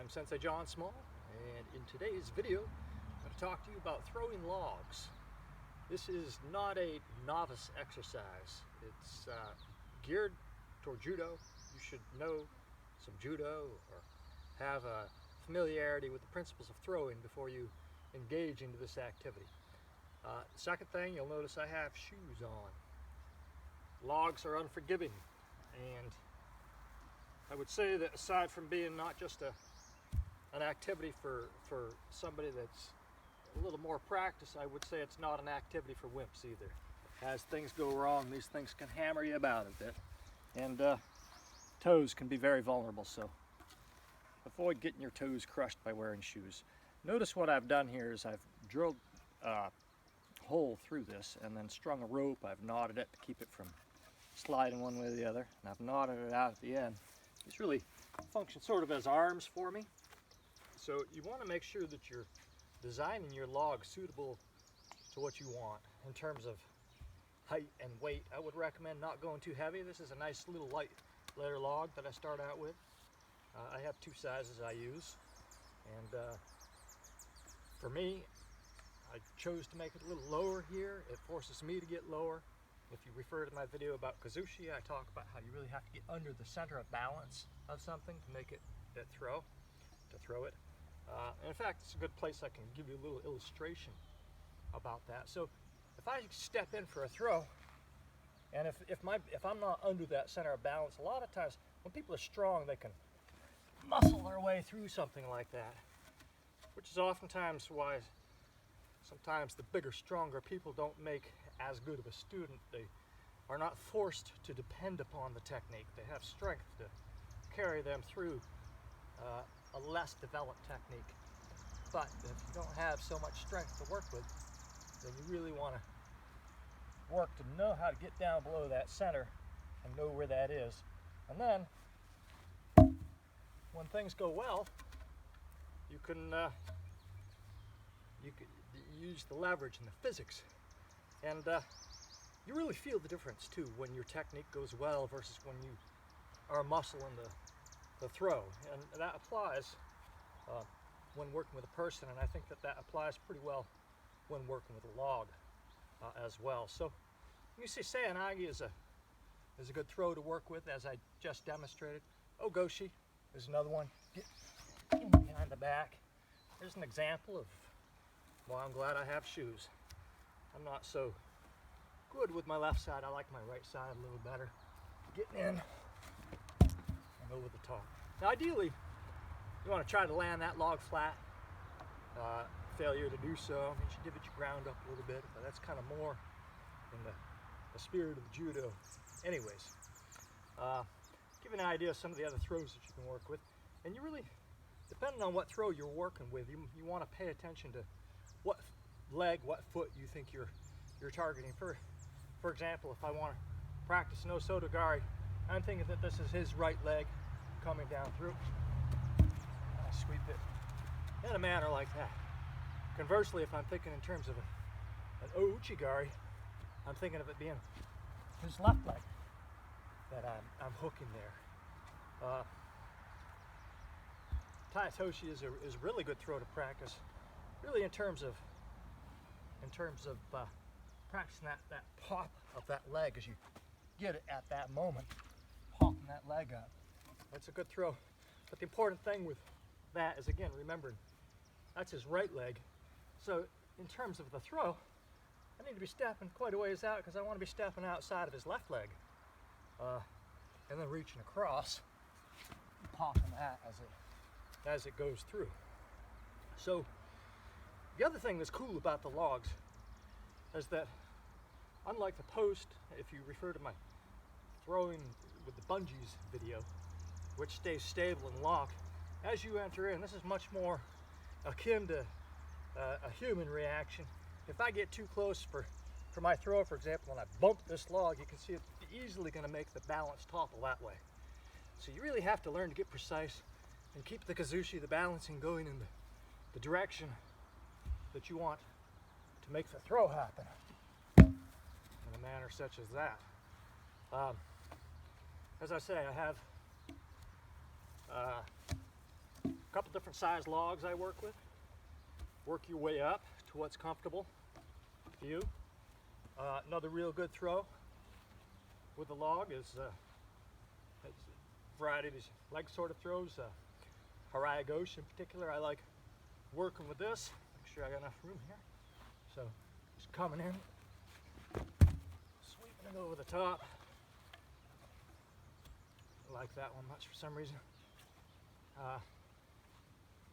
I'm Sensei John Small, and in today's video I'm going to talk to you about throwing logs. This is not a novice exercise. It's geared toward judo. You should know some judo or have a familiarity with the principles of throwing before you engage into this activity. Second thing, you'll notice I have shoes on. Logs are unforgiving, and I would say that aside from being not just an activity for somebody that's a little more practiced, I would say it's not an activity for wimps either. As things go wrong, these things can hammer you about a bit, and toes can be very vulnerable, so avoid getting your toes crushed by wearing shoes. Notice what I've done here is I've drilled a hole through this and then strung a rope. I've knotted it to keep it from sliding one way or the other, and I've knotted it out at the end. These really function sort of as arms for me. So you want to make sure that you're designing your log suitable to what you want in terms of height and weight. I would recommend not going too heavy. This is a nice little lighter log that I start out with. I have two sizes I use, and for me, I chose to make it a little lower here. It forces me to get lower. If you refer to my video about kazushi, I talk about how you really have to get under the center of balance of something to make it throw it. And in fact, it's a good place I can give you a little illustration about that. So if I step in for a throw, and if I'm not under that center of balance, a lot of times when people are strong, they can muscle their way through something like that, which is oftentimes why sometimes the bigger, stronger people don't make as good of a student. They are not forced to depend upon the technique. They have strength to carry them through a less developed technique. But if you don't have so much strength to work with, then you really want to work to know how to get down below that center and know where that is. And then when things go well, you can use the leverage and the physics, and you really feel the difference too when your technique goes well versus when you are muscling the throw, and that applies when working with a person, and I think that applies pretty well when working with a log as well. So you see, nage is a good throw to work with, as I just demonstrated. Ogoshi is another one. Get in behind the back. There's an example of why I'm glad I have shoes. I'm not so good with my left side. I like my right side a little better. Getting in and over the top. Now ideally, you want to try to land that log flat. Failure to do so means you divot your ground up a little bit, but that's kind of more in the spirit of the judo. Anyways, give you an idea of some of the other throws that you can work with. And you really, depending on what throw you're working with, you want to pay attention to what leg, what foot you think you're targeting. For example, if I want to practice no sotogari, I'm thinking that this is his right leg coming down through. I sweep it in a manner like that. Conversely, if I'm thinking in terms of an ouchigari, I'm thinking of it being his left leg that I'm hooking there. Taitoshi is a really good throw to practice, really in terms of practicing that pop of that leg as you get it at that moment, popping that leg up. That's a good throw. But the important thing with that is, again, remembering that's his right leg. So in terms of the throw, I need to be stepping quite a ways out because I want to be stepping outside of his left leg, and then reaching across, popping that as it goes through. So the other thing that's cool about the logs is that, unlike the post, if you refer to my throwing with the bungees video, which stays stable and locked, as you enter in, this is much more akin to a human reaction. If I get too close for my throw, for example, when I bump this log, you can see it's easily going to make the balance topple that way. So you really have to learn to get precise and keep the kazushi, the balancing, going in the direction that you want to make the throw happen in a manner such as that. As I say, I have a couple different size logs I work with. Work your way up to what's comfortable to you. Another real good throw with the log is a variety of these leg sort of throws. Harai gauche in particular, I like working with this. Make sure I got enough room here. So just coming in, sweeping it over the top. I like that one much for some reason.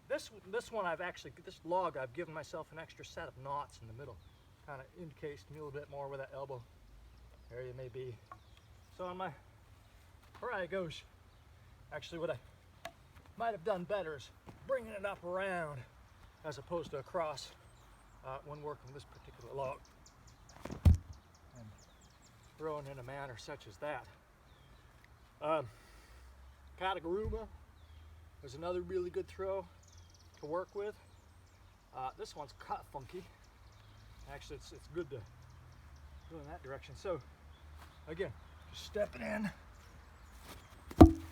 This one this log I've given myself an extra set of knots in the middle. Kind of indicates to me a little bit more where that elbow area may be. So on my Harai gauche, actually what I might have done better is bringing it up around as opposed to across when working this particular log. And throwing in a manner such as that. Kataguruma was another really good throw to work with. This one's cut funky. Actually, it's good to go in that direction. So again, just stepping in and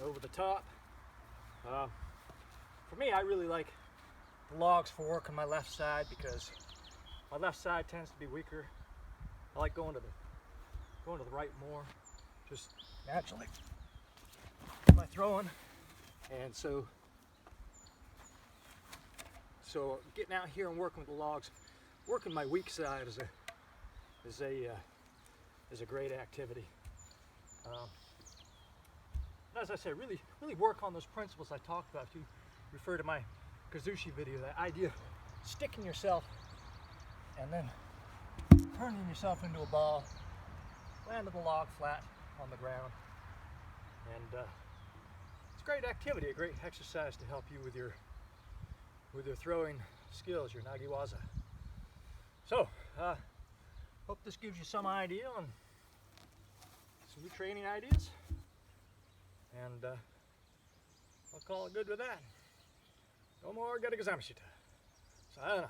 over the top. For me, I really like the logs for working my left side because my left side tends to be weaker. I like going to the right more, just naturally by throwing. And so getting out here and working with the logs, working my weak side is a great activity. As I said, really work on those principles I talked about. If you refer to my Kazushi video, that idea of sticking yourself and then turning yourself into a ball, landing the log flat on the ground, and it's a great activity, a great exercise to help you with your throwing skills, your nage waza. So, hope this gives you some idea on some new training ideas, and I'll call it good with that. No more geta gazamashita. Sayonara.